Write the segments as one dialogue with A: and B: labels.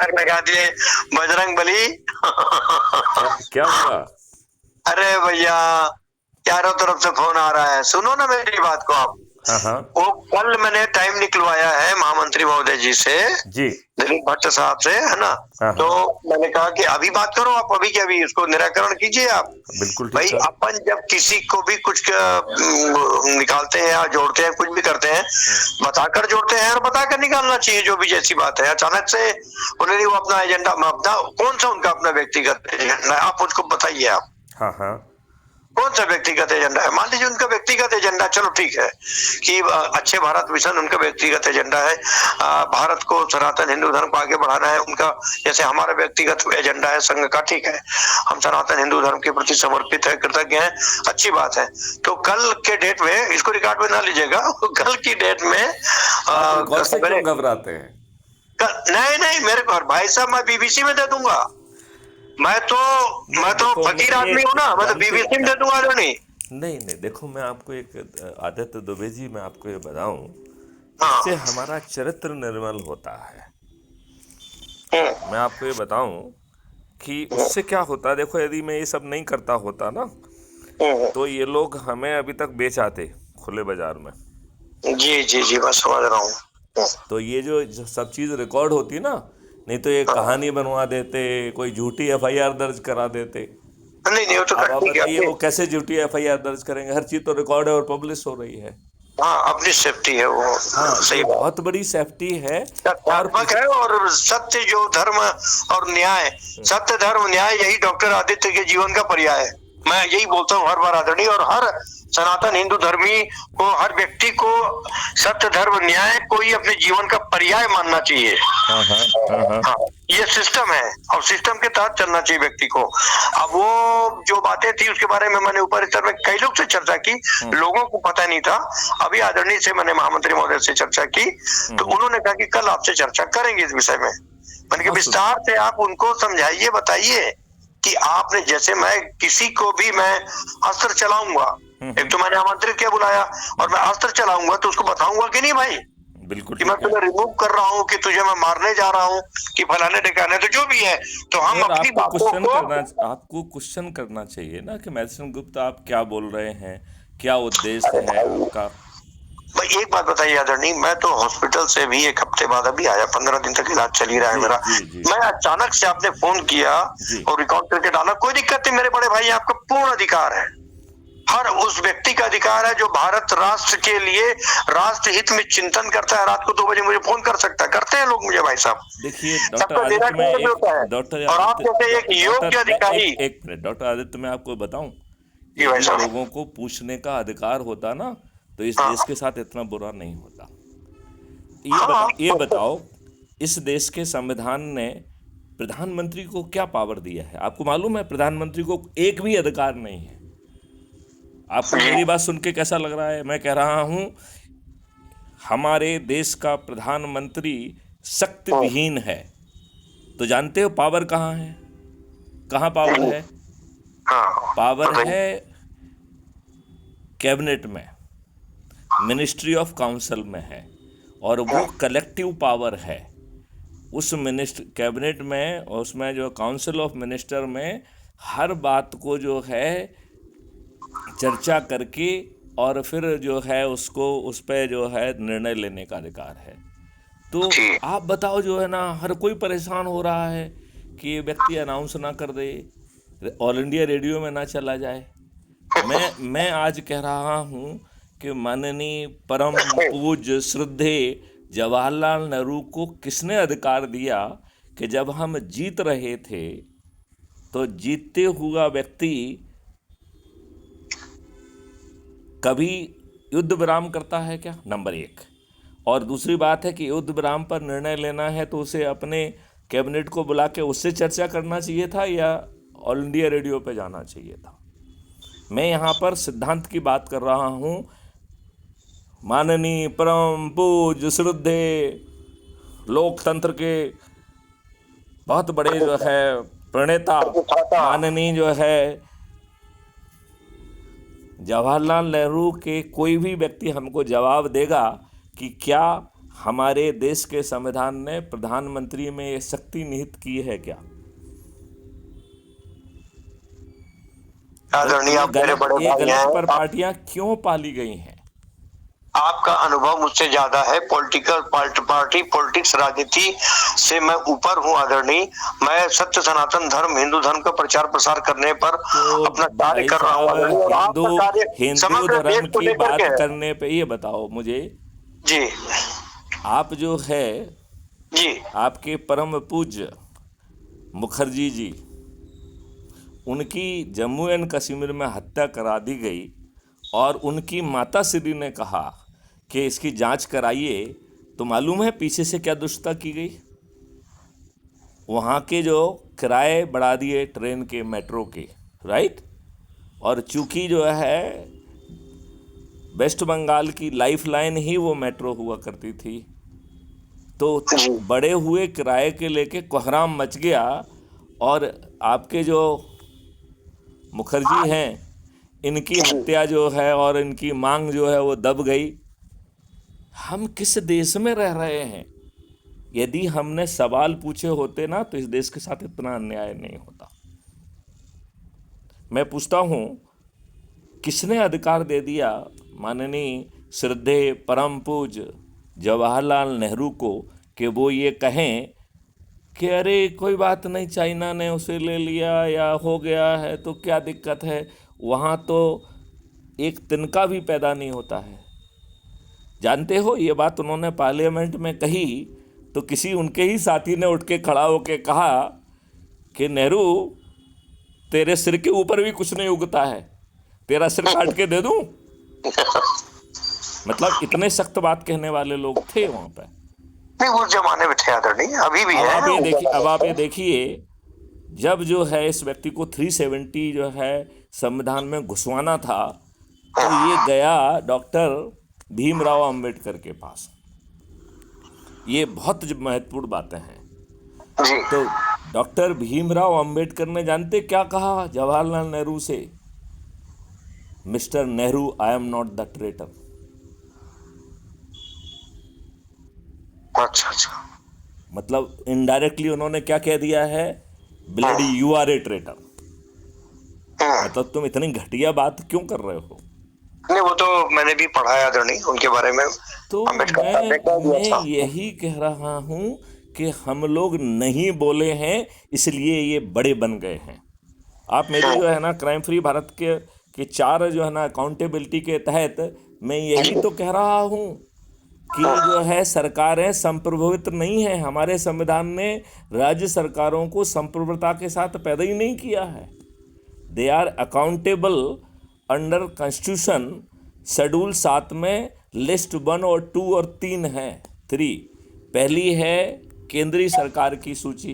A: दिमाग लगा दिए बजरंग बली।
B: क्या हुआ?
A: अरे भैया, चारों तरफ से फोन आ रहा है, सुनो ना मेरी बात को आप।
B: हाँ हाँ।
A: वो कल मैंने टाइम निकलवाया है महामंत्री महोदय जी से,
B: जी।
A: दिलीप भट्ट साहब से, है ना।
B: हाँ
A: तो
B: हाँ।
A: मैंने कहा कि अभी बात करो आप, अभी के अभी इसको निराकरण कीजिए आप।
B: बिल्कुल ठीक
A: भाई
B: है।
A: अपन जब किसी को भी कुछ निकालते हैं या जोड़ते हैं, कुछ भी करते हैं, बताकर जोड़ते हैं और बताकर निकालना चाहिए जो भी जैसी बात है। अचानक से बोले नहीं वो अपना एजेंडा, अपना कौन सा उनका अपना व्यक्तिगत एजेंडा है, आप मुझको बताइए आप
B: हाँ हाँ।
A: कौन सा व्यक्तिगत एजेंडा है। मान लीजिए उनका व्यक्तिगत एजेंडा, चलो ठीक है कि अच्छे भारत मिशन उनका व्यक्तिगत एजेंडा है, भारत को सनातन हिंदू धर्म को आगे बढ़ाना है उनका, जैसे हमारा व्यक्तिगत एजेंडा है संघ का, ठीक है, हम सनातन हिंदू धर्म के प्रति समर्पित है, कृतज्ञ है, अच्छी बात है। तो कल के डेट में, इसको रिकॉर्ड में ना लीजिएगा, कल की डेट में
B: आप रिकॉर्ड से क्यों घबराते हैं?
A: नहीं नहीं, मेरे को भाई साहब मैं बीबीसी में दे दूंगा, मैं तो
B: देखो,
A: फकीर आदमी हूँ ना, मैं तो बीबीसी में दे दूंगा। नहीं
B: नहीं नहीं, देखो मैं आपको एक आदित्य दुबे जी, मैं आपको ये बताऊं, इससे
A: हाँ।
B: हमारा चरित्र निर्मल होता है।
A: हम्म,
B: मैं आपको ये बताऊं कि उससे क्या होता है। देखो, यदि मैं ये सब नहीं करता होता ना,
A: हम्म,
B: तो ये लोग हमें अभी तक बेच आते खुले बाजार में।
A: जी जी जी, मैं समझ रहा हूँ।
B: तो ये जो सब चीज़ रिकॉर्ड होती ना, नहीं तो ये
A: हाँ।
B: कहानी बनवा देते, कोई झूठी एफआईआर दर्ज करा देते।
A: नहीं नहीं, वो तो
B: अब आप
A: ठीक है
B: बताइए
A: अपनी,
B: वो कैसे झूठी एफआईआर दर्ज करेंगे? हर चीज़ तो रिकॉर्ड है और पब्लिश हो रही है।
A: हाँ अपनी सेफ्टी है वो,
B: हाँ,
A: सही
B: ये
A: बात।
B: बहुत बड़ी सेफ्टी है। और
A: तथ्यात्मक है और सत्य जो धर्म और न्याय, सत्य धर्म न्याय, यही डॉक्टर आदित्य के जीवन का पर्याय है। मैं यही बोलता हूँ हर बार आदरणीय, और हर सनातन हिंदू धर्मी को, हर व्यक्ति को सत्य धर्म न्याय को ही अपने जीवन का पर्याय मानना चाहिए।
B: हाँ हाँ। हाँ हाँ।
A: हाँ, ये सिस्टम है और सिस्टम के तहत चलना चाहिए व्यक्ति को। अब वो जो बातें थी उसके बारे में मैंने ऊपर स्तर में कई लोग से चर्चा की, लोगों को पता नहीं था। अभी आदरणीय से मैंने महामंत्री महोदय से चर्चा की, तो उन्होंने कहा कि कल आपसे चर्चा करेंगे इस विषय में। मैंने कहा
B: बहुत
A: विस्तार से आप उनको समझाइए, बताइए कि आपने, जैसे मैं किसी को भी मैं अस्त्र चलाऊंगा, एक तो मैंने आमंत्रित किया, बुलाया, और मैं अस्त्र चलाऊंगा तो उसको बताऊंगा कि नहीं भाई
B: बिल्कुल
A: कि मैं
B: ठीक है।
A: तुझे रिमूव कर रहा हूँ, कि तुझे मैं मारने जा रहा हूँ, कि फलाने ठिकाने, तो जो भी है, तो हम
B: और
A: अपनी बातों को,
B: आपको क्वेश्चन करना चाहिए ना कि मैथ्सन गुप्ता आप क्या बोल रहे हैं, क्या उद्देश्य
A: अरे
B: है
A: भाई,
B: आपका।
A: भाई एक बात बताइए आदरणीय, मैं तो हॉस्पिटल से भी एक हफ्ते बाद अभी आया, 15 दिन तक इलाज चल ही रहा है
B: जी
A: मेरा।
B: जी जी।
A: मैं अचानक से आपने फोन किया
B: जी।
A: और रिकॉर्ड करके डाला, कोई दिक्कत नहीं मेरे बड़े भाई, आपका पूर्ण अधिकार है, हर उस व्यक्ति का अधिकार है जो भारत राष्ट्र के लिए, राष्ट्र हित में चिंतन करता है, रात को 2 बजे मुझे फोन कर सकता है, करते हैं लोग मुझे भाई साहब,
B: देखिए डॉक्टर
A: सबका
B: आदित्य, मैं
A: निराकरण भी
B: एक
A: होता है। और आप जैसे एक योग्य
B: डॉक्टर, मैं
A: अधिकारी,
B: एक मिनट डॉक्टर आदित्य, मैं आपको बताऊं,
A: जी भाई
B: यदि
A: साहब,
B: लोगों को पूछने का अधिकार होता ना, तो इस देश
A: हाँ
B: के साथ इतना बुरा नहीं होता।
A: हाँ,
B: ये बताओ, इस देश के संविधान ने प्रधानमंत्री को क्या पावर दिया है? आपको मालूम है प्रधानमंत्री को एक भी अधिकार नहीं है। आपको
A: जी
B: मेरी बात सुन के कैसा लग रहा है? मैं कह रहा हूं हमारे देश का प्रधानमंत्री शक्ति विहीन है। तो जानते हो पावर कहाँ है? कहाँ पावर है?
A: हाँ,
B: पावर
A: बताइए।
B: है कैबिनेट में, मिनिस्ट्री ऑफ काउंसिल में है, और वो कलेक्टिव पावर है। उस मिनिस्टर कैबिनेट में और उसमें जो काउंसिल ऑफ मिनिस्टर में हर बात को जो है चर्चा करके और फिर जो है उसको उस पर जो है निर्णय लेने का अधिकार है। तो
A: जी
B: आप बताओ, जो है ना, हर कोई परेशान हो रहा है कि ये व्यक्ति अनाउंस ना कर दे, ऑल इंडिया रेडियो में ना चला जाए। मैं आज कह रहा हूँ कि माननीय परम पूज्य श्रद्धे जवाहरलाल नेहरू को किसने अधिकार दिया कि जब हम जीत रहे थे तो जीतते हुआ व्यक्ति कभी युद्ध विराम करता है क्या? नंबर एक। और दूसरी बात है कि युद्ध विराम पर निर्णय लेना है तो उसे अपने कैबिनेट को बुला के उससे चर्चा करना चाहिए था या ऑल इंडिया रेडियो पे जाना चाहिए था? मैं यहाँ पर सिद्धांत की बात कर रहा हूँ। माननीय परम पूज्य श्रद्धे लोकतंत्र के बहुत बड़े जो है प्रणेता, माननीय जो है जवाहरलाल नेहरू के कोई भी व्यक्ति हमको जवाब देगा कि क्या हमारे देश के संविधान ने प्रधानमंत्री में ये शक्ति निहित की है क्या?
A: आदरणीय, आप मेरे बड़े
B: ये
A: भाई
B: गलत
A: हैं।
B: पर पार्टियां क्यों पाली गई हैं?
A: आपका अनुभव मुझसे ज्यादा है। पॉलिटिक्स, राजनीति से मैं ऊपर हूँ आदरणीय। मैं सत्य सनातन धर्म, हिंदू धर्म का प्रचार प्रसार करने पर
B: तो
A: अपना कार्य
B: भाई
A: कर रहा हूँ आदरणीय। और
B: साहब,
A: आपका कार्य
B: हिंदू
A: समग्र देश
B: धर्म
A: को
B: की
A: लेकर
B: बात
A: के है।
B: करने पे ये बताओ मुझे,
A: जी
B: आप जो है,
A: जी
B: आपके परम पूज्य मुखर्जी जी, उनकी जम्मू एंड कश्मीर में हत्या करा दी गई और उनकी माता श्री ने कहा कि इसकी जांच कराइए, तो मालूम है पीछे से क्या दुष्टता की गई? वहाँ के जो किराए बढ़ा दिए ट्रेन के, मेट्रो के, राइट? और चूंकि जो है वेस्ट बंगाल की लाइफ लाइन ही वो मेट्रो हुआ करती थी, तो बड़े हुए किराए के लेके कोहराम मच गया और आपके जो मुखर्जी हैं, इनकी हत्या जो है और इनकी मांग जो है वो दब गई। हम किस देश में रह रहे हैं? यदि हमने सवाल पूछे होते ना तो इस देश के साथ इतना अन्याय नहीं होता। मैं पूछता हूँ, किसने अधिकार दे दिया माननीय श्रद्धेय परम पूज्य जवाहरलाल नेहरू को कि वो ये कहें कि अरे कोई बात नहीं, चाइना ने उसे ले लिया या हो गया है तो क्या दिक्कत है? वहाँ तो एक तिनका भी पैदा नहीं होता है। जानते हो, ये बात उन्होंने पार्लियामेंट में कही तो किसी उनके ही साथी ने उठ के खड़ा होकर कहा कि नेहरू, तेरे सिर के ऊपर भी कुछ नहीं उगता है, तेरा सिर काट के दे दूं? मतलब इतने सख्त बात कहने वाले लोग थे वहां पे।
A: नहीं, उस जमाने में थे आदरणीय, अभी भी
B: अब
A: है।
B: आप ये देखिए, जब जो है इस व्यक्ति को 370 जो है संविधान में घुसवाना था, तो ये गया डॉक्टर भीमराव अंबेडकर के पास। ये बहुत महत्वपूर्ण बातें हैं।
A: जी
B: तो डॉक्टर भीमराव अंबेडकर ने जानते क्या कहा जवाहरलाल नेहरू से? Mister Nehru, I am not the traitor.
A: अच्छा।
B: मतलब इनडायरेक्टली उन्होंने क्या कह दिया है? Bloody you are a traitor. मतलब तुम इतनी घटिया बात क्यों कर रहे हो?
A: नहीं, वो तो मैंने भी पढ़ा है आदरणीय उनके बारे में।
B: तो
A: अम्बेडकर साहब ने कह दिया
B: मैं
A: था।
B: यही कह रहा हूं कि हम लोग नहीं बोले हैं, इसलिए ये बड़े बन गए हैं। आप मेरी जो है ना क्राइम फ्री भारत के 4 जो है ना अकाउंटेबिलिटी के तहत मैं यही तो कह रहा हूं कि जो है सरकारें संप्रभुत्व नहीं है। हमारे संविधान ने राज्य सरकारों को संप्रभुता के साथ पैदा ही नहीं किया है। They are accountable under constitution. Schedule 7 में लिस्ट 1 और 2 और 3 है, 3। पहली है केंद्रीय सरकार की सूची,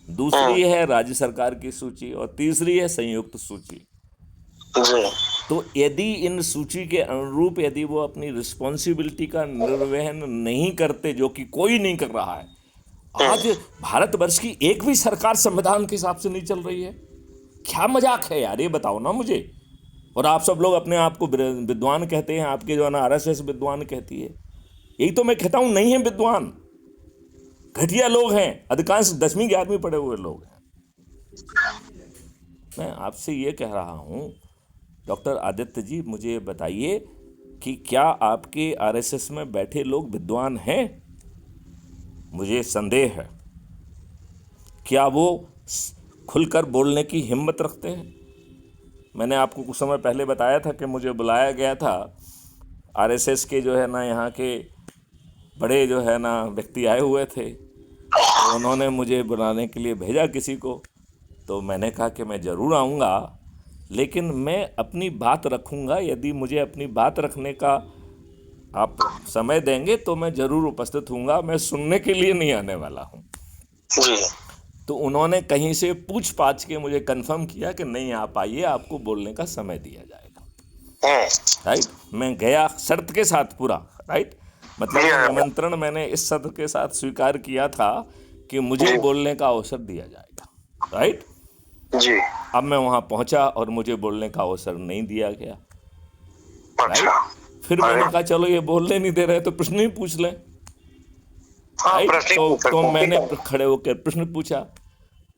B: दूसरी है राज्य सरकार की सूची और तीसरी है संयुक्त सूची। तो यदि इन सूची के अनुरूप यदि वो अपनी रिस्पॉन्सिबिलिटी का निर्वहन नहीं करते, जो कि कोई नहीं कर रहा है, आज भारतवर्ष की एक भी सरकार संविधान के हिसाब से नहीं चल रही है। क्या मजाक है यार, ये बताओ ना मुझे। और आप सब लोग अपने आप को विद्वान कहते हैं, आपके जो है ना आरएसएस विद्वान कहती है। यही तो मैं कहता हूं, नहीं है विद्वान, घटिया लोग हैं, अधिकांश 10वीं 11वीं पढ़े हुए लोग हैं। मैं आपसे ये कह रहा हूं डॉक्टर आदित्य जी, मुझे बताइए कि क्या आपके आरएसएस में बैठे लोग विद्वान हैं? मुझे संदेह है। क्या वो खुलकर बोलने की हिम्मत रखते हैं? मैंने आपको कुछ समय पहले बताया था कि मुझे बुलाया गया था, आरएसएस के जो है ना यहाँ के बड़े जो है ना व्यक्ति आए हुए थे, तो उन्होंने मुझे बुलाने के लिए भेजा किसी को। तो मैंने कहा कि मैं ज़रूर आऊँगा, लेकिन मैं अपनी बात रखूँगा। यदि मुझे अपनी बात रखने का आप समय देंगे तो मैं ज़रूर उपस्थित हूँगा, मैं सुनने के लिए नहीं आने वाला हूँ।
A: जी।
B: तो उन्होंने कहीं से पूछ पाछ के मुझे कंफर्म किया कि नहीं, आप आइए, आपको बोलने का समय दिया जाएगा। राइट, मैं गया शर्त के साथ पूरा, राइट, मतलब निमंत्रण मैंने इस शर्त के साथ स्वीकार किया था कि मुझे बोलने का अवसर दिया जाएगा। राइट
A: जी।
B: अब मैं वहां पहुंचा और मुझे बोलने का अवसर नहीं दिया गया।
A: अच्छा।
B: फिर मैंने कहा चलो ये बोलने नहीं दे रहे तो प्रश्न ही पूछ लें।
A: हाँ,
B: राइट।
A: प्रश्न ही पूछ
B: तो
A: सकते हैं, ठीक
B: मैंने
A: है।
B: खड़े होकर प्रश्न पूछा,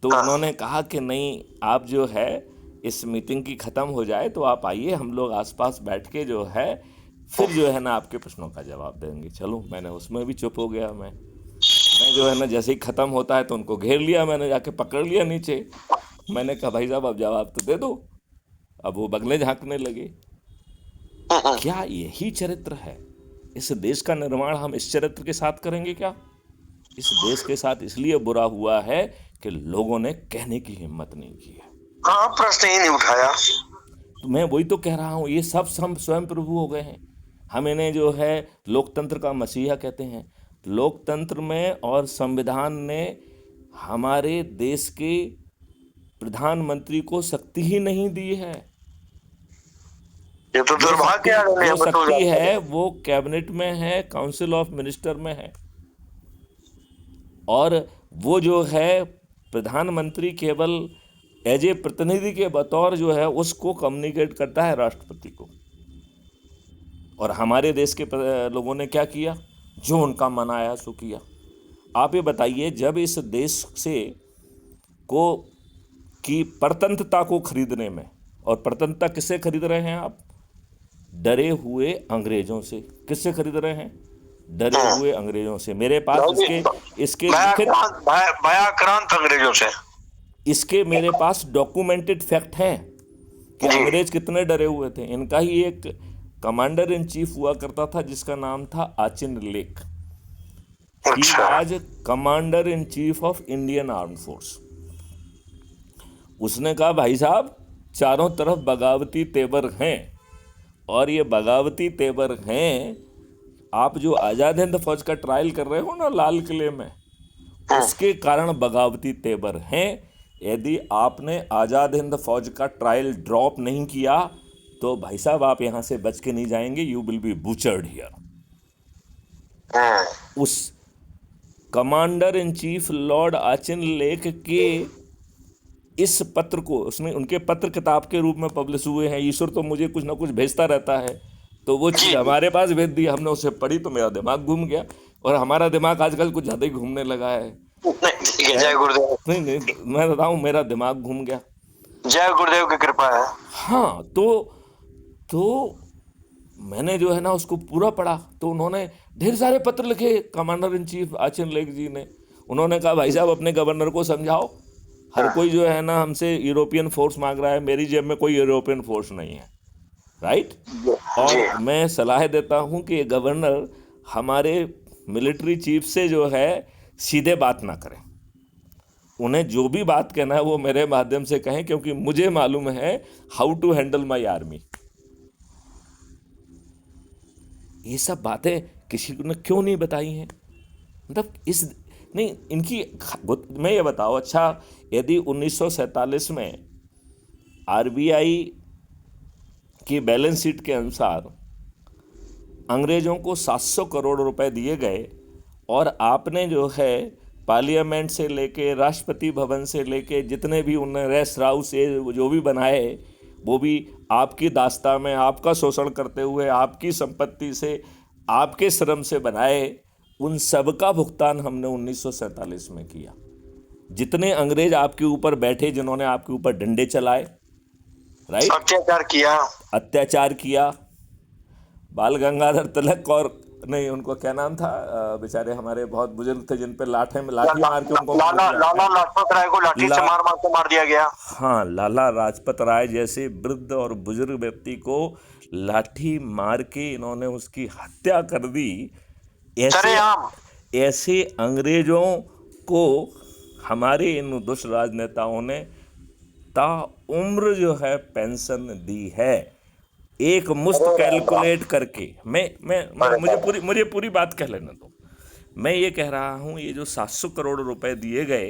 B: तो
A: हाँ,
B: उन्होंने कहा कि नहीं, आप जो है इस मीटिंग की ख़त्म हो जाए तो आप आइए, हम लोग आसपास बैठ के जो है फिर जो है ना आपके प्रश्नों का जवाब देंगे। चलो, मैंने उसमें भी चुप हो गया। मैं जो है ना जैसे ही ख़त्म होता है तो उनको घेर लिया, मैंने जाके पकड़ लिया नीचे। मैंने कहा भाई साहब अब जवाब तो दे दो। अब वो बगले झांकने लगे। क्या यही चरित्र है? इस देश का निर्माण हम इस चरित्र के साथ करेंगे क्या? इस देश के साथ इसलिए बुरा हुआ है कि लोगों ने कहने की हिम्मत नहीं की है।
A: हाँ, प्रश्न ही नहीं उठाया।
B: तो मैं वही तो कह रहा हूँ, ये सब हम स्वयं प्रभु हो गए हैं। हम इन्हें जो है लोकतंत्र का मसीहा कहते हैं। लोकतंत्र में और संविधान ने हमारे देश के प्रधानमंत्री को शक्ति ही नहीं दी है।
A: ये तो
B: जो
A: दुर्भाग्य
B: शक्ति
A: है,
B: जो
A: हमें तो
B: शक्ति
A: जानते
B: है
A: हैं।
B: वो कैबिनेट में है, काउंसिल ऑफ मिनिस्टर में है। और वो जो है प्रधानमंत्री केवल एज ए प्रतिनिधि के बतौर जो है उसको कम्युनिकेट करता है राष्ट्रपति को। और हमारे देश के लोगों ने क्या किया? जो उनका मन आया सो किया। आप ये बताइए, जब इस देश से को की परतंत्रता को खरीदने में, और परतंत्रता किससे खरीद रहे हैं आप? डरे हुए अंग्रेजों से। किससे खरीद रहे हैं? डरे
A: हम्म,
B: हुए अंग्रेजों से। मेरे पास इसके इसके लिखित
A: भयाक्रांत अंग्रेजों से।
B: इसके मेरे पास डॉक्यूमेंटेड फैक्ट हैं कि
A: जी।
B: अंग्रेज कितने डरे हुए थे। इनका ही एक कमांडर इन चीफ हुआ करता था जिसका नाम था आचिन लेक। ही
A: अच्छा।
B: Was commander in chief of Indian arm force. उसने कहा भाई साहब, चारों तरफ बगावती तेवर हैं, और ये बगावती तेवर हैं, आप जो आज़ाद हिंद फौज का ट्रायल कर रहे हो ना लाल किले में,
A: हम्म,
B: उसके कारण बगावती तेवर हैं। यदि आपने आज़ाद हिंद फौज का ट्रायल ड्रॉप नहीं किया तो भाई साहब आप यहाँ से बच के नहीं जाएंगे। You will be butchered here.
A: हम्म,
B: उस commander in chief lord Auchinleck के इस पत्र को उसने उनके पत्र किताब के रूप में पब्लिश हुए हैं। ईश्वर तो मुझे कुछ ना कुछ भेजता रहता है, तो वो चीज़
A: जी।
B: हमारे पास भेज दी। हमने उसे पढ़ी तो मेरा दिमाग घूम गया, और हमारा दिमाग आजकल कुछ ज़्यादा ही घूमने लगा है।
A: नहीं, ठीक है, जय गुरुदेव।
B: नहीं नहीं, मैं बताऊँ, मेरा दिमाग घूम गया।
A: जय गुरुदेव की कृपा है।
B: हाँ, तो मैंने जो है ना उसको पूरा पढ़ा, तो उन्होंने ढेर सारे पत्र लिखे कमांडर इन चीफ आचिन लेक जी ने। उन्होंने कहा भाई साहब अपने गवर्नर को समझाओ, हर कोई जो है ना हमसे यूरोपियन फोर्स मांग रहा है, मेरी जेब में कोई यूरोपियन फोर्स नहीं है, राइट।
A: जी।
B: और मैं सलाह देता हूँ कि गवर्नर हमारे मिलिट्री चीफ से जो है सीधे बात ना करें। उन्हें जो भी बात कहना है वो मेरे माध्यम से कहें, क्योंकि मुझे मालूम है how to handle my army. ये सब बातें किसी ने क्यों नहीं बताई हैं? मतलब इस नहीं इनकी मैं ये बताओ, अच्छा, यदि 1947 में आरबीआई की बैलेंस शीट के अनुसार अंग्रेज़ों को 700 करोड़ रुपए दिए गए, और आपने जो है पार्लियामेंट से लेके राष्ट्रपति भवन से लेके जितने भी उन्होंने रेस्ट हाउस जो भी बनाए, वो भी आपकी दास्ता में आपका शोषण करते हुए आपकी संपत्ति से आपके श्रम से बनाए, उन सब का भुगतान हमने 1947 में किया। जितने अंग्रेज आपके ऊपर बैठे, जिन्होंने आपके ऊपर डंडे चलाए, राइट,
A: अत्याचार किया।
B: अत्याचार किया, बाल गंगाधर तिलक, और नहीं उनको क्या नाम था, बेचारे हमारे बहुत बुजुर्ग थे जिन पे लाठी मार के उनको मार
A: लाला
B: दिया।
A: लाला लाजपत राय को लाठी से मार मार के मार दिया गया।
B: हाँ, लाला लाजपत राय जैसे वृद्ध और बुजुर्ग व्यक्ति को लाठी मार के इन्होंने उसकी हत्या कर दी। ऐसे
A: सरेआम।
B: ऐसे अंग्रेजों को हमारे इन दुष्ट राजनेताओं ने ताउम्र जो है पेंशन दी है, एक मुश्त कैलकुलेट करके। मुझे पूरी बात कह लेने दो। मैं ये कह रहा हूँ, ये जो 700 करोड़ रुपए दिए गए,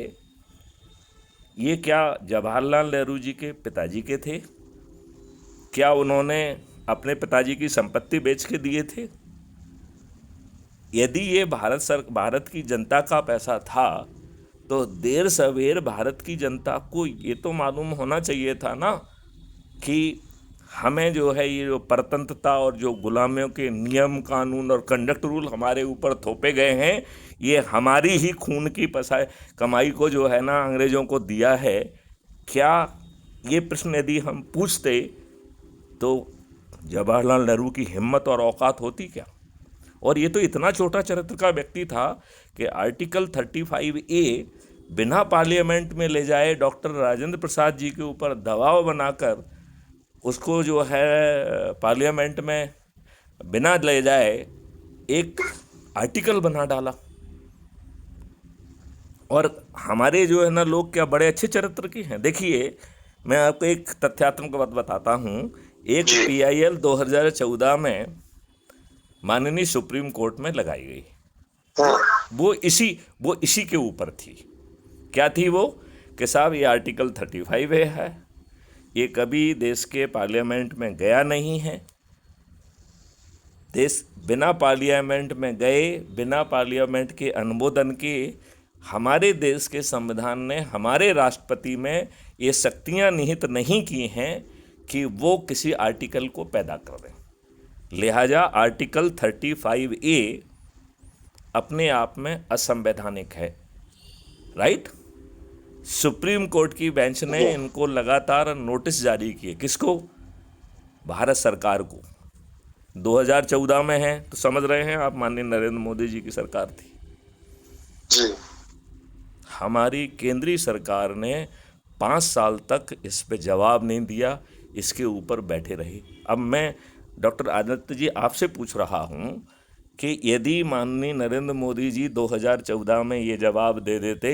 B: ये क्या जवाहरलाल नेहरू जी के पिताजी के थे? क्या उन्होंने अपने पिताजी की संपत्ति बेच के दिए थे? यदि ये भारत की जनता का पैसा था, तो देर सवेर भारत की जनता को ये तो मालूम होना चाहिए था ना कि हमें जो है ये जो परतंत्रता और जो गुलामियों के नियम कानून और कंडक्ट रूल हमारे ऊपर थोपे गए हैं, ये हमारी ही खून की कमाई को जो है ना अंग्रेज़ों को दिया है। क्या ये प्रश्न यदि हम पूछते तो जवाहरलाल नेहरू की हिम्मत और औकात होती क्या? और ये तो इतना छोटा चरित्र का व्यक्ति था कि आर्टिकल 35A बिना पार्लियामेंट में ले जाए डॉक्टर राजेंद्र प्रसाद जी के ऊपर दबाव बनाकर उसको जो है पार्लियामेंट में बिना ले जाए एक आर्टिकल बना डाला। और हमारे जो है ना लोग क्या बड़े अच्छे चरित्र के हैं। देखिए, मैं आपको एक तथ्यात्मक बात बताता हूँ। एक
A: जी।
B: PIL 2014 में माननीय सुप्रीम कोर्ट में लगाई गई, वो इसी के ऊपर थी। क्या थी वो? कि साहब ये आर्टिकल 35A है, ये कभी देश के पार्लियामेंट में गया नहीं है। देश बिना पार्लियामेंट में गए, बिना पार्लियामेंट के अनुमोदन के हमारे देश के संविधान ने हमारे राष्ट्रपति में ये शक्तियां निहित नहीं की हैं कि वो किसी आर्टिकल को पैदा कर दें। लिहाजा आर्टिकल 35A अपने आप में असंवैधानिक है। राइट? सुप्रीम कोर्ट की बेंच ने इनको लगातार नोटिस जारी किए। किसको? भारत सरकार को। 2014 में है तो समझ रहे हैं आप, माननीय नरेंद्र मोदी जी की सरकार थी।
A: जी।
B: हमारी केंद्रीय सरकार ने 5 साल तक इस पे जवाब नहीं दिया, इसके ऊपर बैठे रहे। अब मैं डॉक्टर आदित्य जी आपसे पूछ रहा हूँ कि यदि माननीय नरेंद्र मोदी जी 2014 में ये जवाब दे देते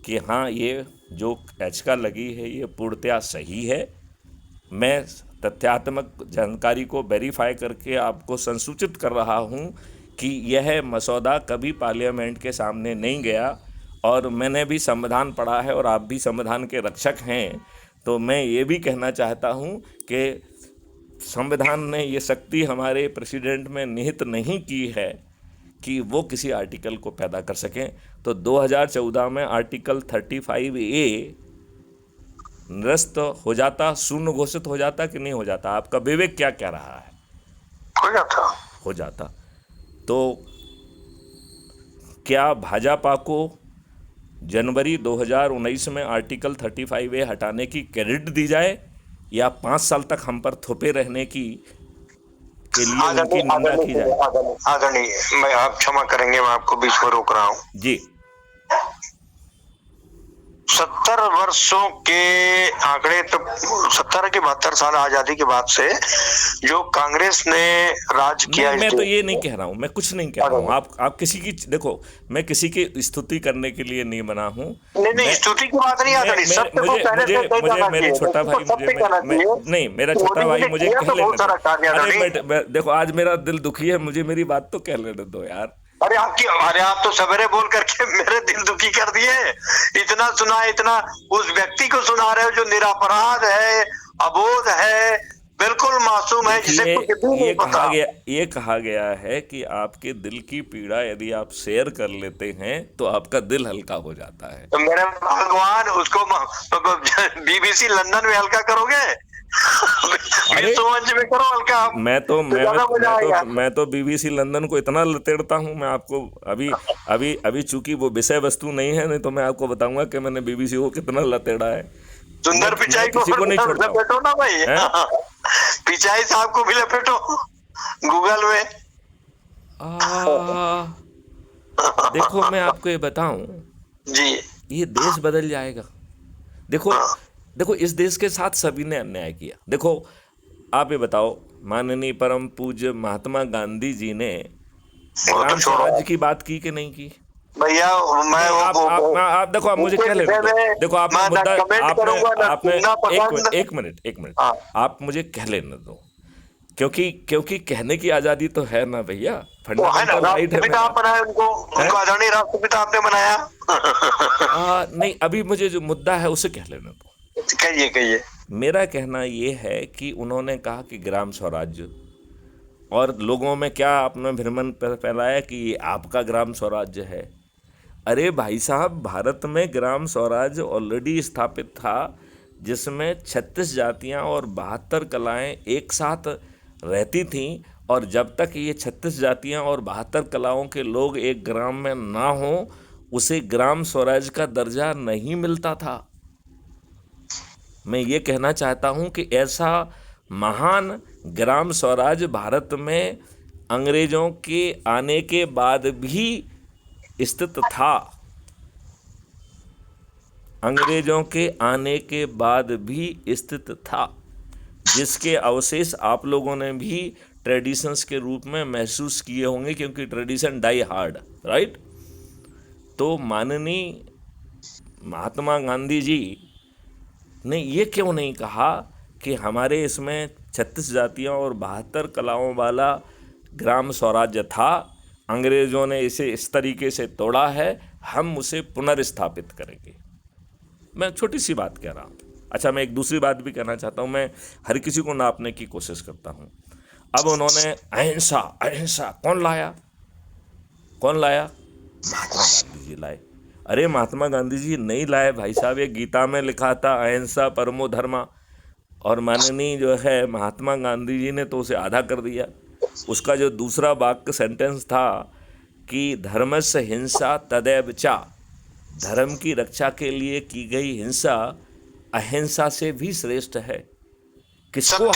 B: कि हाँ ये जो याचिका लगी है ये पूर्णतया सही है, मैं तथ्यात्मक जानकारी को वेरीफाई करके आपको संसूचित कर रहा हूँ कि यह मसौदा कभी पार्लियामेंट के सामने नहीं गया, और मैंने भी संविधान पढ़ा है और आप भी संविधान के रक्षक हैं, तो मैं ये भी कहना चाहता हूँ कि संविधान ने ये शक्ति हमारे प्रेसिडेंट में निहित नहीं की है कि वो किसी आर्टिकल को पैदा कर सकें। तो 2014 में आर्टिकल 35A निरस्त हो जाता, शून्य घोषित हो जाता कि नहीं हो जाता? आपका विवेक क्या कह रहा है?
A: हो
B: जाता। तो क्या भाजपा को जनवरी 2019 में आर्टिकल 35A हटाने की क्रेडिट दी जाए, या 5 साल तक हम पर थोपे रहने के लिए उनकी निंदा की जाए?
A: आदरणीय, मैं आप क्षमा करेंगे, मैं आपको बीच में रोक रहा हूँ
B: जी।
A: 70 वर्षों के आंकड़े, तो 70 के 72 साल आजादी के बाद से जो कांग्रेस ने राज किया,
B: मैं तो ये नहीं कह रहा हूँ, मैं कुछ नहीं कह रहा हूँ। आप किसी की, देखो, मैं किसी की स्तुति करने के लिए नहीं बना हूँ।
A: नहीं, स्तुति की बात नहीं आदरणीय, सत्य को पहले से तय करना
B: मेरे
A: चाहिए।
B: छोटा भाई नहीं, मेरा छोटा भाई मुझे कह लेने दो। देखो, आज मेरा दिल दुखी है, मुझे मेरी बात तो कह लेने दो यार।
A: अरे आप तो सवेरे बोल करके मेरे दिल दुखी कर दिए। इतना सुना, इतना उस व्यक्ति को सुना रहे हो जो निरपराध है, अबोध है, बिल्कुल मासूम है, जिसे कुछ भी नहीं पता।
B: ये कहा गया है कि आपके दिल की पीड़ा यदि आप शेयर कर लेते हैं तो आपका दिल हल्का हो जाता है।
A: तो मेरे भगवान, उसको BBC लंदन में हल्का करोगे? विश्वमंच में करो हल्का।
B: मैं तो BBC लंदन को इतना लतेड़ता हूँ। मैं आपको अभी चूंकि वो विषय वस्तु नहीं है, नहीं तो मैं आपको बताऊंगा कि मैंने BBC को कितना लतेड़ा है।
A: सुंदर पिचाई को नहीं लपेटो ना भाई, पिचाई साहब को भी लपेटो गूगल में।
B: देखो, मैं आपको ये बताऊं
A: जी,
B: ये देश बदल जाएगा। देखो, इस देश के साथ सभी ने अन्याय किया। देखो, आप ये बताओ, माननीय परम पूज्य महात्मा गांधी जी ने ग्राम स्वराज की बात की कि नहीं की?
A: भैया
B: आप देखो, आप मुझे कह लेने दो। देखो, आपने मुद्दा, आपने एक मिनट आप मुझे कह लेने दो, क्योंकि कहने की आजादी तो है ना भैया, फंडामेंटल राइट है।
A: उनको आदरणीय राष्ट्रपिता आपने बनाया।
B: नहीं, अभी मुझे जो मुद्दा है उसे कह लेने दो।
A: कहिए।
B: मेरा कहना ये है कि उन्होंने कहा कि ग्राम स्वराज्य, और लोगों में क्या आपने भ्रमण फैलाया कि ये आपका ग्राम स्वराज्य है। अरे भाई साहब, भारत में ग्राम स्वराज ऑलरेडी स्थापित था। जिसमें 36 जातियां और 72 कलाएं एक साथ रहती थीं, और जब तक ये 36 जातियां और 72 कलाओं के लोग एक ग्राम में ना हों, उसे ग्राम स्वराज का दर्जा नहीं मिलता था। मैं ये कहना चाहता हूँ कि ऐसा महान ग्राम स्वराज भारत में अंग्रेजों के आने के बाद भी स्थित था। अंग्रेजों के आने के बाद भी स्थित था, जिसके अवशेष आप लोगों ने भी ट्रेडिशंस के रूप में महसूस किए होंगे, क्योंकि ट्रेडिशन डाई हार्ड, राइट। तो माननीय महात्मा गांधी जी ने ये क्यों नहीं कहा कि हमारे इसमें 36 जातियां और 72 कलाओं वाला ग्राम स्वराज्य था, अंग्रेज़ों ने इसे इस तरीके से तोड़ा है, हम उसे पुनर्स्थापित करेंगे। मैं छोटी सी बात कह रहा हूँ। अच्छा, मैं एक दूसरी बात भी कहना चाहता हूँ। मैं हर किसी को नापने की कोशिश करता हूँ। अब उन्होंने अहिंसा अहिंसा कौन लाया? महात्मा गांधी जी लाए। अरे महात्मा गांधी जी नहीं लाए भाई साहब, ये गीता में लिखा था अहिंसा परमो धर्मा, और माननीय जो है महात्मा गांधी जी ने तो उसे आधा कर दिया। उसका जो दूसरा वाक्य सेंटेंस था कि धर्मस्य हिंसा तदैव चा, धर्म की रक्षा के लिए की गई हिंसा अहिंसा से भी श्रेष्ठ है। किसने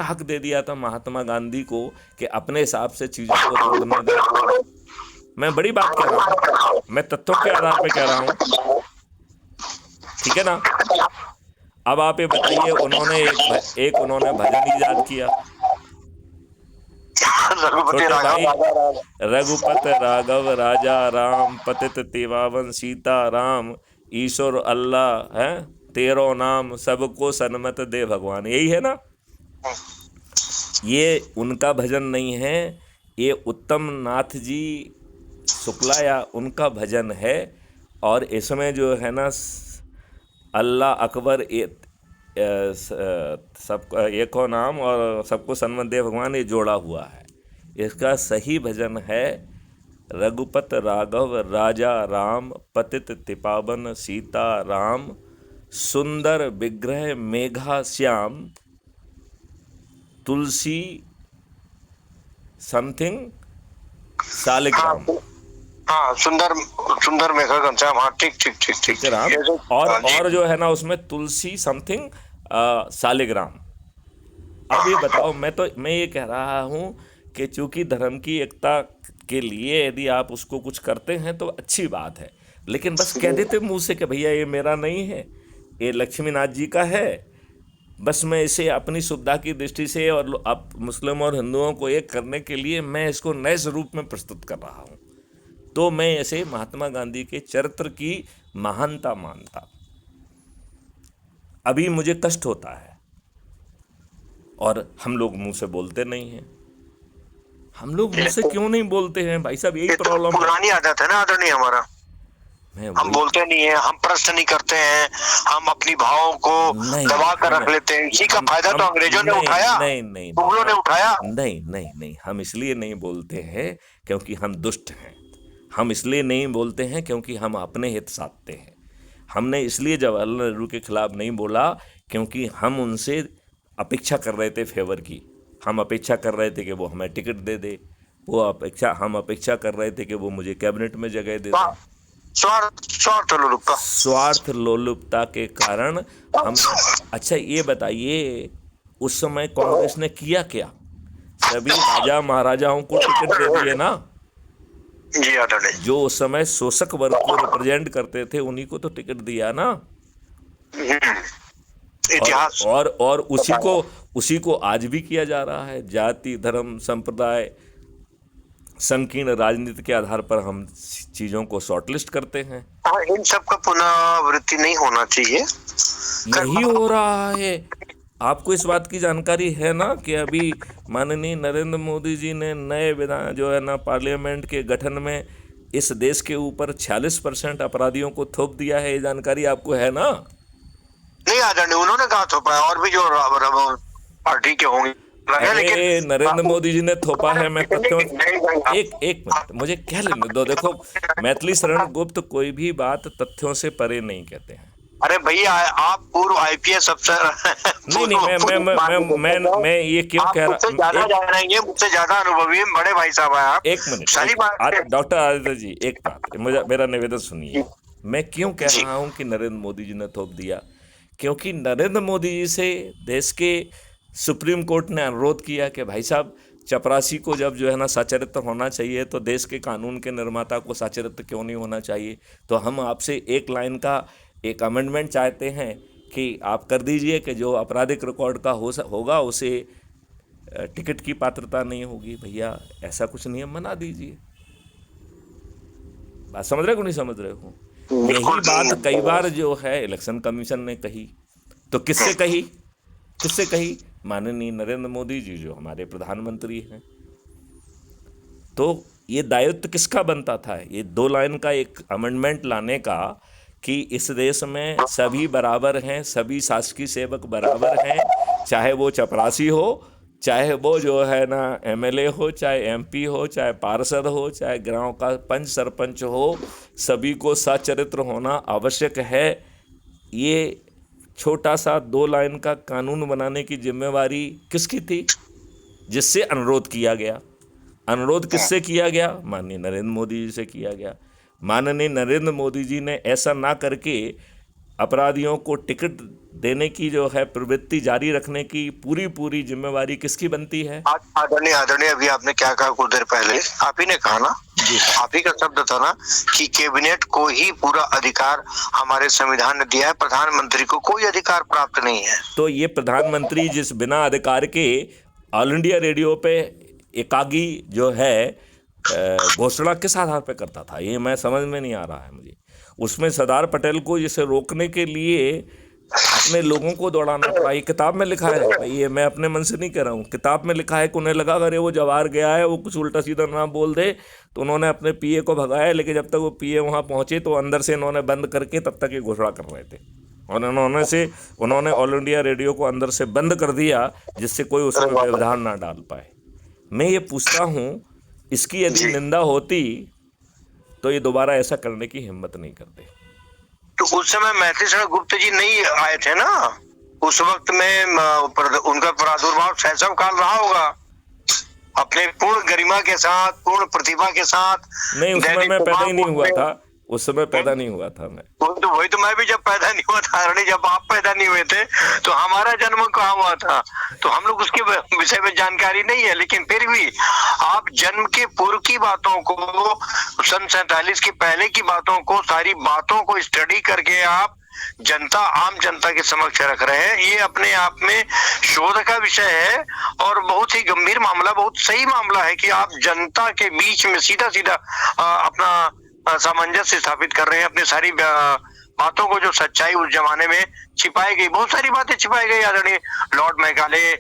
B: हक दे दिया था महात्मा गांधी को कि अपने हिसाब से चीजों को तोड़ने दें? मैं बड़ी बात कह रहा हूँ, मैं तथ्यों के आधार पे कह रहा हूँ, ठीक है ना। अब आप ये बताइए, उन्होंने उन्होंने भजन ईजाद किया, छोटे भाई, रघुपत राघव राजा राम, पतित तिवावन सीता राम, ईश्वर अल्लाह है तेरो नाम, सबको सन्मत दे भगवान, यही है ना। ये उनका भजन नहीं है, ये उत्तम नाथ जी शुक्लाया उनका भजन है। और इसमें जो है ना अल्लाह अकबर सबको एको नाम और सबको सन्मत दे भगवान, ये जोड़ा हुआ है। इसका सही भजन है रघुपत राघव राजा राम, पतित तिपावन सीता राम, सुंदर विग्रह मेघा श्याम, तुलसी समथिंग सालिग्राम।
A: हाँ, सुंदर मेघा घनश्याम, हाँ ठीक
B: राम, और जो है ना उसमें तुलसी समथिंग सालिग्राम। अब ये बताओ, मैं ये कह रहा हूँ कि चूंकि धर्म की एकता के लिए यदि आप उसको कुछ करते हैं तो अच्छी बात है, लेकिन बस कह देते मुंह से कि भैया ये मेरा नहीं है, ये लक्ष्मीनाथ जी का है, बस मैं इसे अपनी सुविधा की दृष्टि से और अब मुस्लिम और हिंदुओं को एक करने के लिए मैं इसको नए स्वरूप में प्रस्तुत कर रहा हूँ, तो मैं इसे महात्मा गांधी के चरित्र की महानता मानता। अभी मुझे कष्ट होता है और हम लोग मुंह से बोलते नहीं हैं। हम लोग मुंह से क्यों नहीं बोलते हैं भाई साहब? यही प्रॉब्लम है।
A: पुरानी आदत है ना आदरणीय हमारा, हम बोलते नहीं है, हम प्रश्न नहीं करते हैं, हम अपनी भावों को दबा कर रख लेते हैं। इसी का फायदा तो अंग्रेजों ने उठाया, मुगलों ने उठाया।
B: नहीं, हम इसलिए नहीं बोलते हैं क्योंकि हम दुष्ट हैं। हम इसलिए नहीं बोलते हैं क्योंकि हम अपने हित साधते हैं। हमने इसलिए जवाहरलाल नेहरू के खिलाफ नहीं बोला क्योंकि हम उनसे अपेक्षा कर रहे थे फेवर की। हम अपेक्षा कर रहे थे कि वो हमें टिकट दे दे, हम अपेक्षा कर रहे थे कि वो मुझे कैबिनेट में जगह दे दे। स्वार्थ लोलुपता के कारण हम। अच्छा ये बताइए, उस समय कांग्रेस ने किया क्या? सभी राजा महाराजाओं को टिकट दे दिए ना
A: जी,
B: जो उस समय शोषक वर्ग को रिप्रेजेंट करते थे, उन्हीं को तो टिकट दिया ना।
A: इतिहास
B: और उसी को आज भी किया जा रहा है। जाति धर्म संप्रदाय संकीर्ण राजनीति के आधार पर हम चीजों को शॉर्टलिस्ट करते हैं।
A: इन सब का पुनरावृत्ति नहीं होना चाहिए।
B: यही हो रहा है। आपको इस बात की जानकारी है ना कि अभी माननीय नरेंद्र मोदी जी ने नए विधान जो है ना पार्लियामेंट के गठन में इस देश के ऊपर 46% अपराधियों को थोप दिया है। ये जानकारी आपको है ना?
A: नहीं आदरणीय, उन्होंने कहा थोपा है, और भी जो पार्टी के होंगे।
B: अरे नरेंद्र मोदी जी ने थोपा है। मैं तथ्यों एक मिनट मुझे कह लेने दो। देखो, मैथिली शरण गुप्त कोई भी बात तथ्यों से परे नहीं कहते हैं।
A: अरे भैया, आप पूर्व आईपीएस अफसर
B: नहीं नहीं, मैं ये क्यों
A: आप
B: कह
A: मुझसे
B: रहा,
A: ज्यादा जानेंगे, मुझसे ज्यादा अनुभवी हैं, बड़े भाई साहब हैं आप।
B: एक
A: सारी
B: मिनट,
A: बात है।
B: डॉक्टर आदित्य जी एक बात, मुझे मेरा निवेदन सुनिए।
A: जी
B: मैं क्यों कह
A: जी
B: रहा हूं कि नरेंद्र मोदी जी ने थोप दिया? क्योंकि नरेंद्र मोदी जी से देश के सुप्रीम कोर्ट ने अनुरोध किया कि भाई साहब, चपरासी को जब जो है ना सचरित्र होना चाहिए, तो देश के कानून के निर्माता को सचरित्र क्यों नहीं होना चाहिए? तो हम आपसे एक लाइन का एक अमेंडमेंट चाहते हैं कि आप कर दीजिए कि जो आपराधिक रिकॉर्ड का होगा उसे टिकट की पात्रता नहीं होगी। भैया ऐसा कुछ नियम बना दीजिए। बात समझ रहे हो नहीं समझ रहे हो? यही
A: बिल्कुल
B: बात कई
A: जी।
B: बार जो है इलेक्शन कमीशन ने कही। तो किससे कही? किससे कही? माननीय नरेंद्र मोदी जी जो हमारे प्रधानमंत्री हैं। तो ये दायित्व किसका बनता था? ये 2 लाइन का एक अमेंडमेंट लाने का कि इस देश में सभी बराबर हैं, सभी शासकीय सेवक बराबर हैं, चाहे वो चपरासी हो, चाहे वो जो है ना एमएलए हो, चाहे एमपी हो, चाहे पार्षद हो, चाहे गांव का पंच सरपंच हो, सभी को सचरित्र होना आवश्यक है। ये छोटा सा 2 लाइन का कानून बनाने की जिम्मेवारी किसकी थी? जिससे अनुरोध किया गया। अनुरोध किससे किया गया? माननीय नरेंद्र मोदी जी से किया गया। माननीय नरेंद्र मोदी जी ने ऐसा ना करके अपराधियों को टिकट देने की जो है प्रवृत्ति जारी रखने की पूरी पूरी जिम्मेवारी किसकी बनती है?
A: आदरणीय आदरणीय, अभी आपने क्या कहा कुछ देर पहले? आप ही ने कहा ना,
B: जी
A: आप ही का शब्द था ना कि कैबिनेट को ही पूरा अधिकार हमारे संविधान ने दिया है, प्रधानमंत्री को कोई अधिकार प्राप्त नहीं है।
B: तो ये प्रधानमंत्री जिस बिना अधिकार के ऑल इंडिया रेडियो पे एकागी जो है घोषणा किस आधार पे करता था, ये मैं समझ में नहीं आ रहा है मुझे। उसमें सरदार पटेल को इसे रोकने के लिए अपने लोगों को दौड़ाना पड़ा। ये किताब में लिखा है भाई, ये मैं अपने मन से नहीं कह रहा हूँ, किताब में लिखा है कि उन्हें लगा अगर वो जवार गया है, वो कुछ उल्टा सीधा ना बोल दे, तो उन्होंने अपने पीए को भगाया। लेकिन जब तक वो पीए वहाँ पहुँचे तो अंदर से इन्होंने बंद करके तब तक ये घोषणा कर रहे थे, और उन्होंने ऑल इंडिया रेडियो को अंदर से बंद कर दिया जिससे कोई उसमें व्यवधान ना डाल पाए। मैं ये पूछता हूँ, इसकी यदि निंदा होती तो ये दोबारा ऐसा करने की हिम्मत नहीं करते।
A: तो उस समय मैथिली शरण गुप्त जी नहीं आए थे ना, उस वक्त में उनका प्रादुर्भाव शैशव काल रहा होगा, अपने पूर्ण गरिमा के साथ, पूर्ण प्रतिभा के साथ।
B: नहीं, उस समय मैं पैदा ही नहीं हुआ था, उस समय पैदा नहीं हुआ था मैं।
A: वही तो मैं भी जब पैदा नहीं हुआ था, जब आप पैदा नहीं हुए थे तो हमारा जन्म कहाँ हुआ था, तो हम लोग उसके विषय में जानकारी नहीं है। लेकिन फिर भी आप जन्म के पूर्व की बातों को, सन 47 के पहले की बातों को, सारी बातों को स्टडी करके आप जनता, आम जनता के समक्ष रख रहे हैं। ये अपने आप में शोध का विषय है और बहुत ही गंभीर मामला, बहुत सही मामला है कि आप जनता के बीच में सीधा सीधा अपना सामंजस्य स्थापित कर रहे हैं। अपनी सारी बातों को, जो सच्चाई उस जमाने में छिपाई गई, बहुत सारी बातें छिपाई गई आदरणीय लॉर्ड मैकाले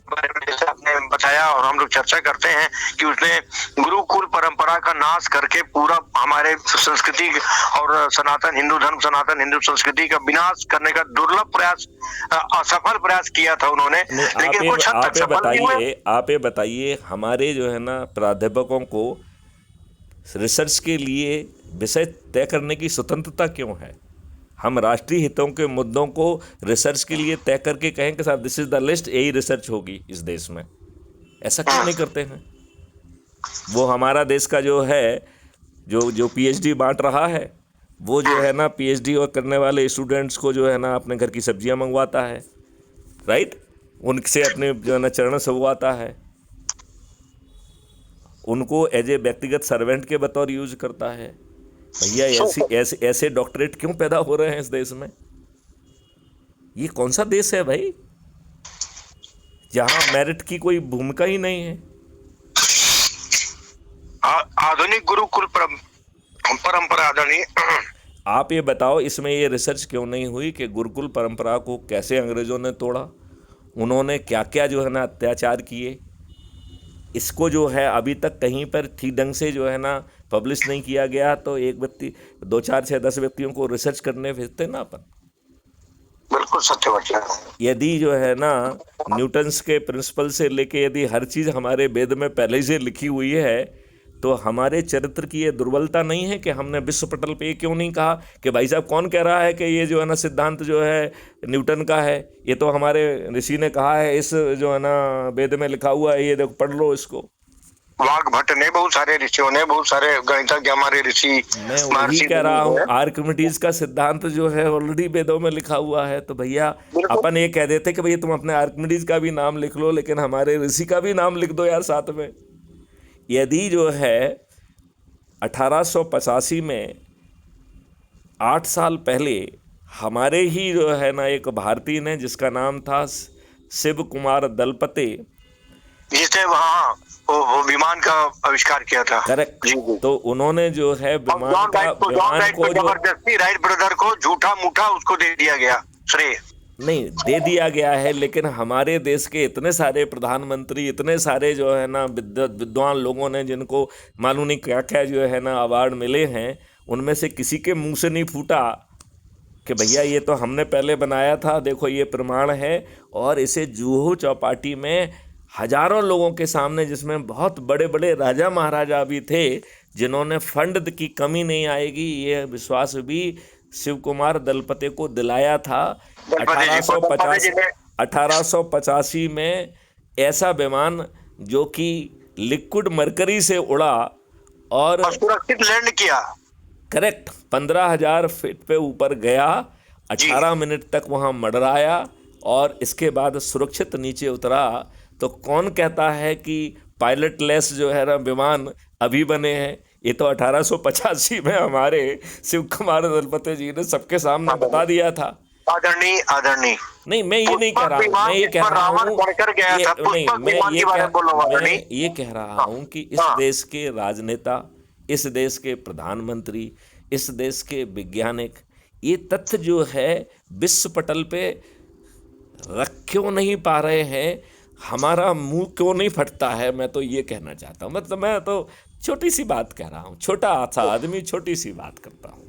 A: बारे में जैसे आपने बताया, और हम लोग चर्चा करते हैं कि उसने गुरुकुल परंपरा का नाश करके पूरा हमारे संस्कृति और सनातन हिंदू धर्म, सनातन हिंदू संस्कृति का विनाश करने का दुर्लभ प्रयास, असफल प्रयास किया था उन्होंने। लेकिन कुछ हद तक सफल भी हुए।
B: आप ये बताइए, हमारे जो है ना प्राध्यापकों को रिसर्च के लिए विषय तय करने की स्वतंत्रता क्यों है? हम राष्ट्रीय हितों के मुद्दों को रिसर्च के लिए तय करके कहें कि साहब दिस इज द लिस्ट, यही रिसर्च होगी इस देश में, ऐसा क्यों नहीं करते हैं? वो हमारा देश का जो है, जो पीएचडी बांट रहा है, वो जो है ना पीएचडी और करने वाले स्टूडेंट्स को जो है ना अपने घर की सब्जियां मंगवाता है, राइट, उनसे अपने जो है ना चरण सुखवाता है, उनको एज ए व्यक्तिगत सर्वेंट के बतौर यूज करता है। भैया ऐसे डॉक्टरेट क्यों पैदा हो रहे हैं इस देश में? ये कौन सा देश है भाई जहां मेरिट की कोई भूमिका ही नहीं है?
A: आधुनिक गुरुकुल परंपरा आदरणीय,
B: आप ये बताओ, इसमें ये रिसर्च क्यों नहीं हुई कि गुरुकुल परंपरा को कैसे अंग्रेजों ने तोड़ा, उन्होंने क्या क्या जो है ना अत्याचार किए? इसको जो है अभी तक कहीं पर ठीक ढंग से जो है ना पब्लिश नहीं किया गया। तो एक व्यक्ति 2, 4, 6, 10 व्यक्तियों को रिसर्च करने भेजते ना अपन।
A: बिल्कुल सत्य वचन।
B: यदि जो है ना न्यूटन्स के प्रिंसिपल से लेके यदि हर चीज़ हमारे वेद में पहले से लिखी हुई है, तो हमारे चरित्र की ये दुर्बलता नहीं है कि हमने विश्व पटल पे ये क्यों नहीं कहा कि भाई साहब कौन कह रहा है कि ये जो है ना सिद्धांत जो है न्यूटन का है, ये तो हमारे ऋषि ने कहा है, इस जो है ना वेद में लिखा हुआ है, ये देखो पढ़ लो इसको।
A: वाग्भट ने, बहुत सारे ऋषियों ने, बहुत सारे गणितज्ञ हमारे ऋषि
B: मैं वही कह रहा हूँ, आर्किमिडीज का सिद्धांत जो है ऑलरेडी वेदों में लिखा हुआ है। तो भैया अपन ये कह देते कि भैया तुम अपने आर्किमिडीज का भी नाम लिख लो, लेकिन हमारे ऋषि का भी नाम लिख दो यार साथ में। यदि जो है 1885 में 8 साल पहले हमारे ही जो है ना एक भारतीय ने, जिसका नाम था शिव कुमार दलपते,
A: जिसने वहाँ वो विमान का आविष्कार किया था।
B: करेक्ट। तो उन्होंने जो है विमान को
A: जबरदस्ती राइट ब्रदर को झूठा मूठा उसको दे दिया गया श्रेय।
B: नहीं दे दिया गया है, लेकिन हमारे देश के इतने सारे प्रधानमंत्री, इतने सारे जो है ना विद्वान लोगों ने, जिनको मालूम नहीं क्या क्या जो है ना अवार्ड मिले हैं, उनमें से किसी के मुंह से नहीं फूटा कि भैया ये तो हमने पहले बनाया था, देखो ये प्रमाण है। और इसे जुहू चौपाटी में हजारों लोगों के सामने, जिसमें बहुत बड़े बड़े राजा महाराजा भी थे, जिन्होंने फंड की कमी नहीं आएगी ये विश्वास भी शिव कुमार दलपते को दिलाया था। 1885 में ऐसा विमान जो कि लिक्विड मरकरी से उड़ा और
A: सुरक्षित लैंड किया।
B: करेक्ट, 15,000 फीट पे ऊपर गया, 18 मिनट तक वहाँ मंडराया और इसके बाद सुरक्षित नीचे उतरा। तो कौन कहता है कि पायलट लेस जो है ना विमान अभी बने हैं? ये तो 1885 में हमारे शिव कुमार दलपते जी ने सबके सामने बता दिया था।
A: आदरणीय
B: नहीं, मैं ये नहीं कह रहा हूँ, मैं ये कह रहा हूँ कि इस देश के राजनेता, इस देश के प्रधानमंत्री, इस देश के वैज्ञानिक ये तथ्य जो है विश्व पटल पे रख क्यों नहीं पा रहे हैं? हमारा मुंह क्यों नहीं फटता है? मैं तो ये कहना चाहता हूँ। मतलब मैं तो छोटी सी बात कह रहा हूँ, छोटा सा आदमी छोटी सी बात करता हूँ।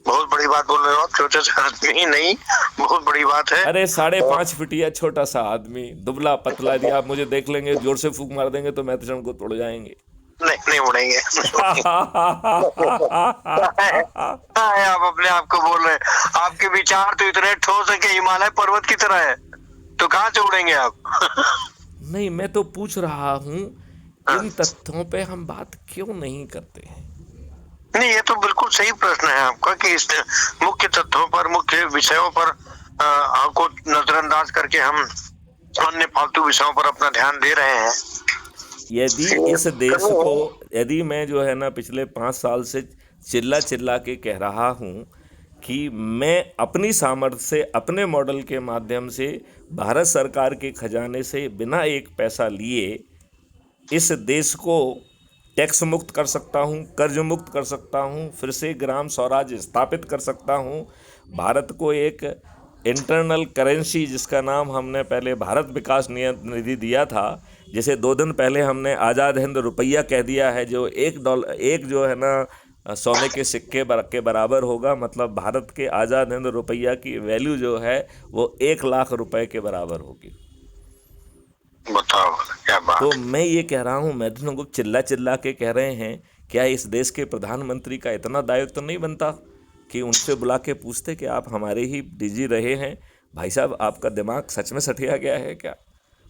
A: बहुत बड़ी बात बोल रहे हो आप, छोटे से आदमी नहीं, बहुत बड़ी बात है।
B: अरे 5.5 फीटिया छोटा सा आदमी, दुबला पतला दिया, आप मुझे देख लेंगे, जोर से फूंक मार देंगे तो मैथसन को तोड़ जाएंगे।
A: नहीं उड़ेंगे। आप अपने आप को बोल रहे हैं, आपके विचार तो इतने ठोस है कि हिमालय पर्वत की तरह है, तो कहाँ से उड़ेंगे आप?
B: नहीं, मैं तो पूछ रहा हूँ इन तथ्यों पे हम बात क्यों नहीं करते हैं?
A: नहीं, ये तो बिल्कुल सही प्रश्न है आपका कि इस मुख्य तथ्यों पर, मुख्य विषयों पर को नजरअंदाज करके हम अन्य फालतू विषयों पर अपना ध्यान दे रहे हैं।
B: यदि इस देश को, यदि मैं जो है ना पिछले 5 साल से चिल्ला के कह रहा हूँ कि मैं अपनी सामर्थ्य से, अपने मॉडल के माध्यम से, भारत सरकार के खजाने से बिना एक पैसा लिए इस देश को टैक्स मुक्त कर सकता हूँ, कर्ज मुक्त कर सकता हूँ, फिर से ग्राम स्वराज स्थापित कर सकता हूँ, भारत को एक इंटरनल करेंसी जिसका नाम हमने पहले भारत विकास निधि दिया था, जिसे 2 दिन पहले हमने आज़ाद हिंद रुपया कह दिया है, जो एक जो है ना सोने के सिक्के के बराबर होगा। मतलब भारत के आज़ाद हिंद रुपया की वैल्यू जो है वो 1 लाख रुपए के बराबर होगी।
A: बताओ क्या बात।
B: तो मैं ये कह रहा हूँ, मैथसन गुप्त चिल्ला के कह रहे हैं, क्या इस देश के प्रधानमंत्री का इतना दायित्व तो नहीं बनता कि उनसे बुला के पूछते कि आप हमारे ही डीजी रहे हैं, भाई साहब आपका दिमाग सच में सटिया गया है क्या?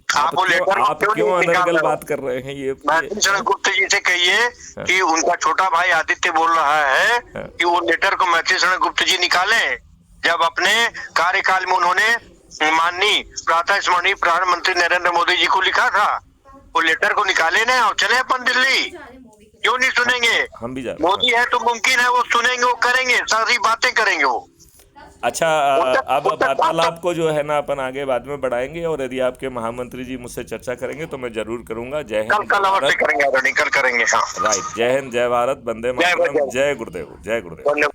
B: आप क्यों अनर्गल बात कर रहे हैं? ये
A: मैथसन गुप्त जी से कहिए कि उनका छोटा भाई आदित्य बोल रहा है कि वो लेटर को मैथसन गुप्त जी निकाले, जब अपने कार्यकाल में उन्होंने माननीय प्रातः स्मरणीय प्रधानमंत्री नरेंद्र मोदी जी को लिखा था। वो लेटर को निकाले ना और चले अपन दिल्ली। क्यों नहीं सुनेंगे?
B: हम भी जा रहे हैं।
A: मोदी है तो मुमकिन है वो सुनेंगे, वो करेंगे, सारी बातें करेंगे वो।
B: अच्छा, अब वार्तालाप को जो है ना अपन आगे बाद में बढ़ाएंगे, और यदि आपके महामंत्री जी मुझसे चर्चा करेंगे तो मैं जरूर करूंगा। जय हिंद,
A: कल अवश्य करेंगे, कल करेंगे। हाँ,
B: राइट। जय हिंद, जय भारत, वंदे मातरम, जय गुरुदेव, जय गुरुदेव।